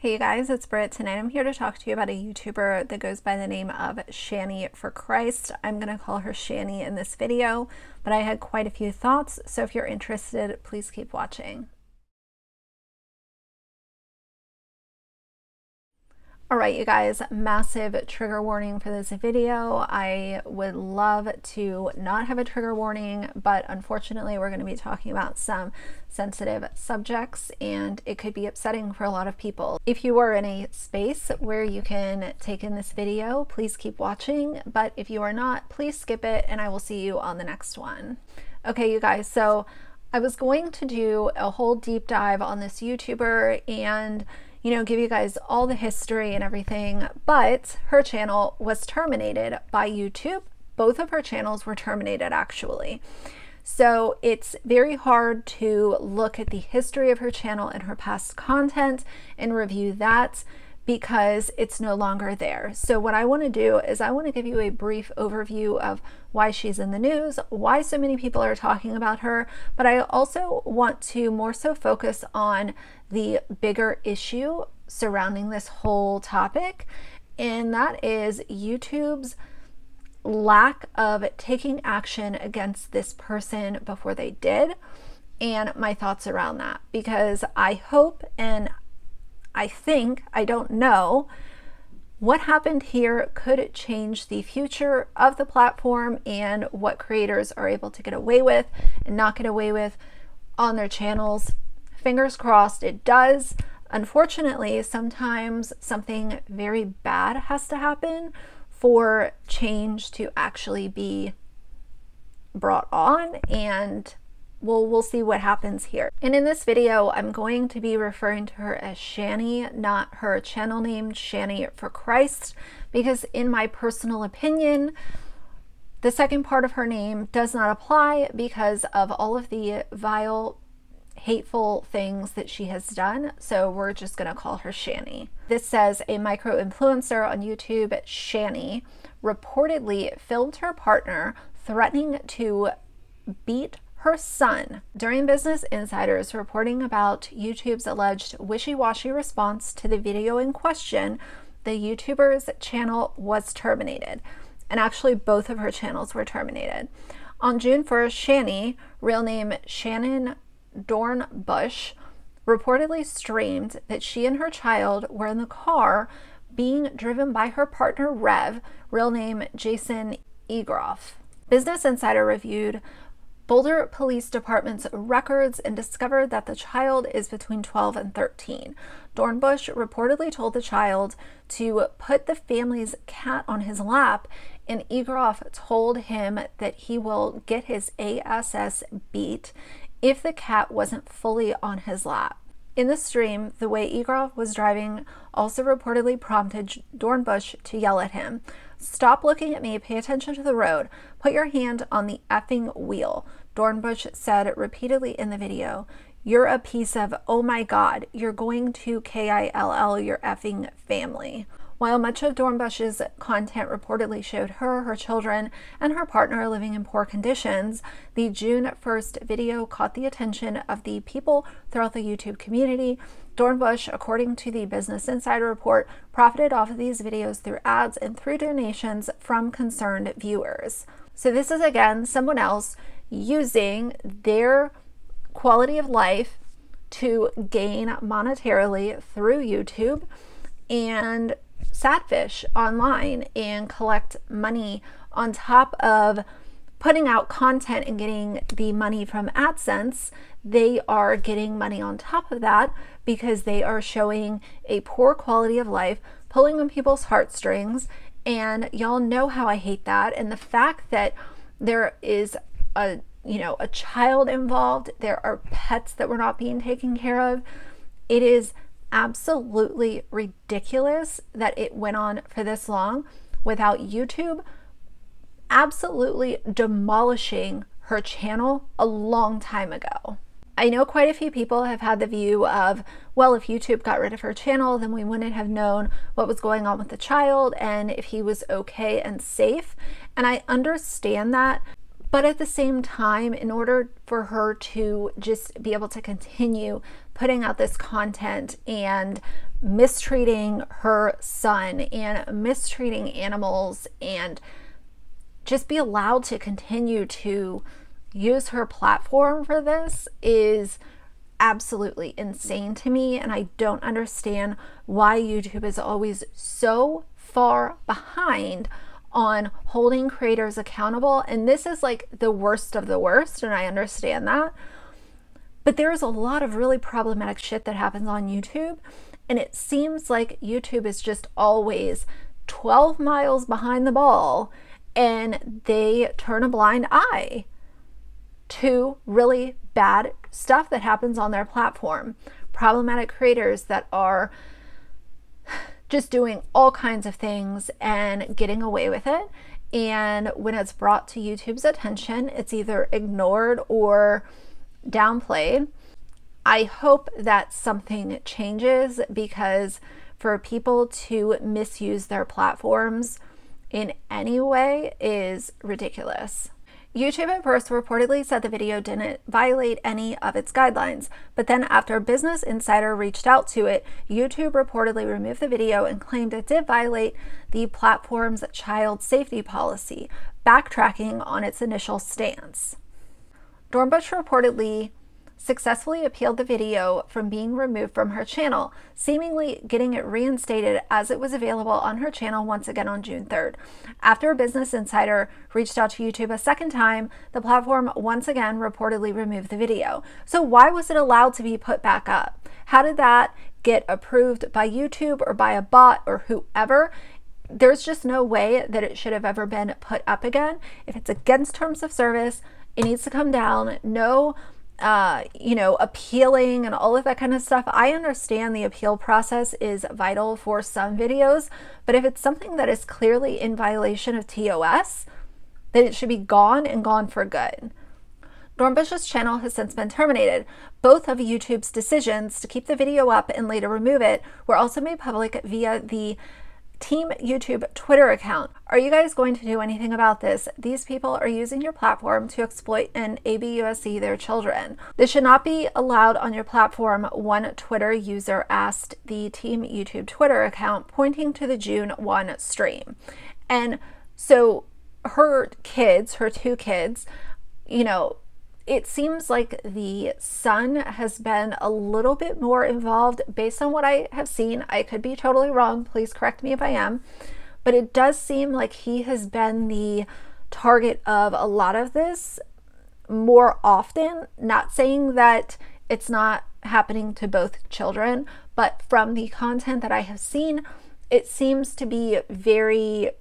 Hey you guys, it's Britt. Tonight I'm here to talk to you about a YouTuber that goes by the name of Shannyforchrist. I'm going to call her Shanny in this video, but I had quite a few thoughts, so if you're interested, please keep watching. Alright you guys, massive trigger warning for this video. I would love to not have a trigger warning, but unfortunately we're going to be talking about some sensitive subjects and it could be upsetting for a lot of people. If you are in a space where you can take in this video, please keep watching, but if you are not, please skip it and I will see you on the next one. Okay you guys, so I was going to do a whole deep dive on this YouTuber and give you guys all the history and everything, but her channel was terminated by YouTube. Both of her channels were terminated actually. So it's very hard to look at the history of her channel and her past content and review that because it's no longer there. So what I want to do is I want to give you a brief overview of why she's in the news, why so many people are talking about her, but I also want to more so focus on the bigger issue surrounding this whole topic, and that is YouTube's lack of taking action against this person before they did, and my thoughts around that, because I hope and I think, I don't know, what happened here could change the future of the platform and what creators are able to get away with and not get away with on their channels. Fingers crossed it does. Unfortunately, sometimes something very bad has to happen for change to actually be brought on, and we'll see what happens here. And in this video, I'm going to be referring to her as Shanny, not her channel name, Shannyforchrist, because in my personal opinion, the second part of her name does not apply because of all of the vile, hateful things that she has done. So we're just going to call her Shanny. This says a micro-influencer on YouTube, Shanny, reportedly filmed her partner threatening to beat her son. During Business Insider's reporting about YouTube's alleged wishy-washy response to the video in question, the YouTuber's channel was terminated. And actually both of her channels were terminated. On June 1st, Shanny, real name Shannon Dorbus, reportedly streamed that she and her child were in the car being driven by her partner Rev, real name Jason Egroff. Business Insider reviewed Boulder Police Department's records and discovered that the child is between 12 and 13. Dorbus reportedly told the child to put the family's cat on his lap, and Egroff told him that he will get his ass beat if the cat wasn't fully on his lap. In the stream, the way Egroff was driving also reportedly prompted Dorbus to yell at him, "Stop looking at me, pay attention to the road, put your hand on the effing wheel," Dorbus said repeatedly in the video. "You're a piece of, oh my god, you're going to kill your effing family." While much of Dorbus's content reportedly showed her, her children, and her partner living in poor conditions, the June 1st video caught the attention of the people throughout the YouTube community. Dorbus, according to the Business Insider report, profited off of these videos through ads and through donations from concerned viewers. So this is again someone else using their quality of life to gain monetarily through YouTube and sadfish online and collect money on top of putting out content and getting the money from AdSense. They are getting money on top of that because they are showing a poor quality of life, pulling on people's heartstrings, and y'all know how I hate that. And the fact that there is a child involved, there are pets that were not being taken care of, it is absolutely ridiculous that it went on for this long without YouTube absolutely demolishing her channel a long time ago. I know quite a few people have had the view of, well, if YouTube got rid of her channel, then we wouldn't have known what was going on with the child and if he was okay and safe. And I understand that, But at the same time, in order for her to just be able to continue putting out this content and mistreating her son and mistreating animals and just be allowed to continue to use her platform for this is absolutely insane to me. And I don't understand why YouTube is always so far behind on holding creators accountable. And this is like the worst of the worst, and I understand that. But there's a lot of really problematic shit that happens on YouTube, and it seems like YouTube is just always 12 miles behind the ball, and they turn a blind eye to really bad stuff that happens on their platform. Problematic creators that are just doing all kinds of things and getting away with it. And when it's brought to YouTube's attention, it's either ignored or downplayed. I hope that something changes, because for people to misuse their platforms in any way is ridiculous. YouTube at first reportedly said the video didn't violate any of its guidelines, but then after Business Insider reached out to it, YouTube reportedly removed the video and claimed it did violate the platform's child safety policy, backtracking on its initial stance. Dorbus reportedly successfully appealed the video from being removed from her channel, seemingly getting it reinstated as it was available on her channel once again on June 3rd. After Business Insider reached out to YouTube a second time, the platform once again reportedly removed the video. So why was it allowed to be put back up? How did that get approved by YouTube or by a bot or whoever? There's just no way that it should have ever been put up again. If it's against terms of service, it needs to come down. No appealing and all of that kind of stuff. I understand the appeal process is vital for some videos, but if it's something that is clearly in violation of TOS, then it should be gone and gone for good. Dorbus's channel has since been terminated. Both of YouTube's decisions to keep the video up and later remove it were also made public via the Team YouTube Twitter account. Are you guys going to do anything about this? These people are using your platform to exploit and abuse their children. This should not be allowed on your platform, one Twitter user asked the Team YouTube Twitter account, pointing to the June 1 stream. And so her kids, her two kids, it seems like the son has been a little bit more involved based on what I have seen. I could be totally wrong. Please correct me if I am. But it does seem like he has been the target of a lot of this more often. Not saying that it's not happening to both children, but from the content that I have seen, it seems to be very,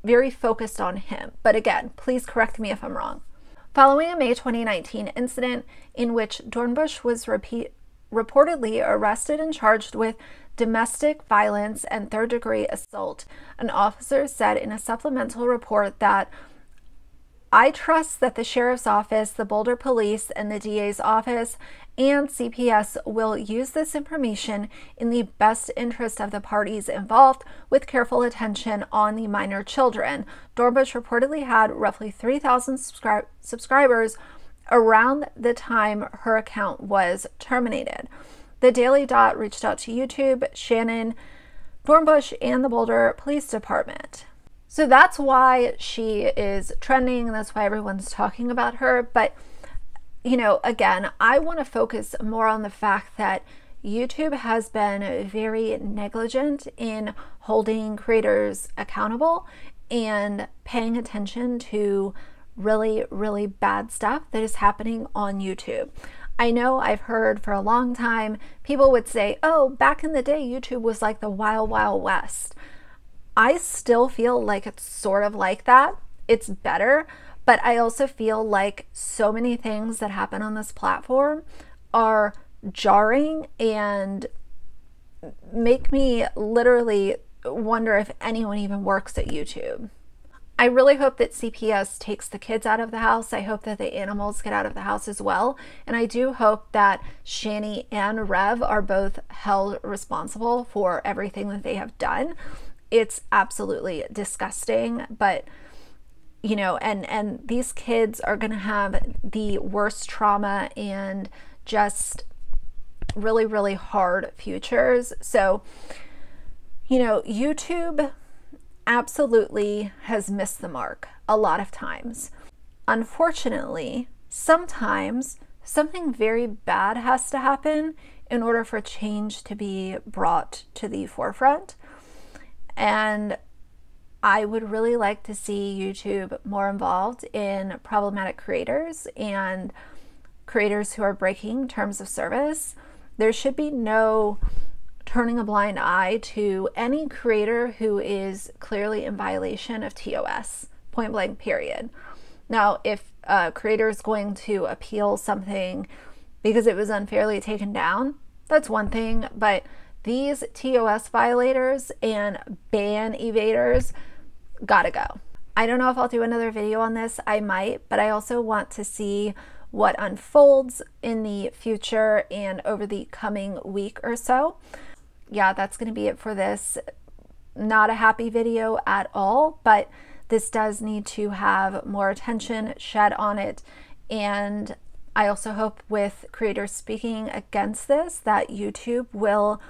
very focused on him. But again, please correct me if I'm wrong. Following a May 2019 incident in which Dorbus was reportedly arrested and charged with domestic violence and third-degree assault, an officer said in a supplemental report that, "I trust that the Sheriff's Office, the Boulder Police, and the DA's Office and CPS will use this information in the best interest of the parties involved with careful attention on the minor children." Dorbus reportedly had roughly 3,000 subscribers around the time her account was terminated. The Daily Dot reached out to YouTube, Shannon Dorbus, and the Boulder Police Department. So that's why she is trending. That's why everyone's talking about her. But again, I want to focus more on the fact that YouTube has been very negligent in holding creators accountable and paying attention to really, really bad stuff that is happening on YouTube. I know I've heard for a long time people would say, oh, back in the day, YouTube was like the Wild Wild West. I still feel like it's sort of like that. It's better. But I also feel like so many things that happen on this platform are jarring and make me literally wonder if anyone even works at YouTube. I really hope that CPS takes the kids out of the house. I hope that the animals get out of the house as well. And I do hope that Shanny and Rev are both held responsible for everything that they have done. It's absolutely disgusting, but and these kids are going to have the worst trauma and just really, really hard futures. So, you know, YouTube absolutely has missed the mark a lot of times. Unfortunately, sometimes something very bad has to happen in order for change to be brought to the forefront. And I would really like to see YouTube more involved in problematic creators and creators who are breaking terms of service. There should be no turning a blind eye to any creator who is clearly in violation of TOS, point blank, period. Now, if a creator is going to appeal something because it was unfairly taken down, that's one thing, but these TOS violators and ban evaders gotta go. I don't know if I'll do another video on this. I might, but I also want to see what unfolds in the future and over the coming week or so. Yeah, that's going to be it for this. Not a happy video at all, but this does need to have more attention shed on it. And I also hope with creators speaking against this that YouTube will,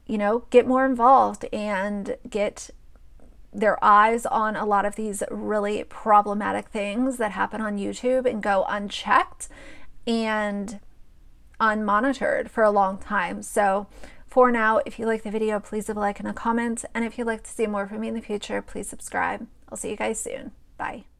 you know, get more involved and get their eyes on a lot of these really problematic things that happen on YouTube and go unchecked and unmonitored for a long time. So for now, if you like the video, please leave a like and a comment. And if you'd like to see more from me in the future, please subscribe. I'll see you guys soon. Bye.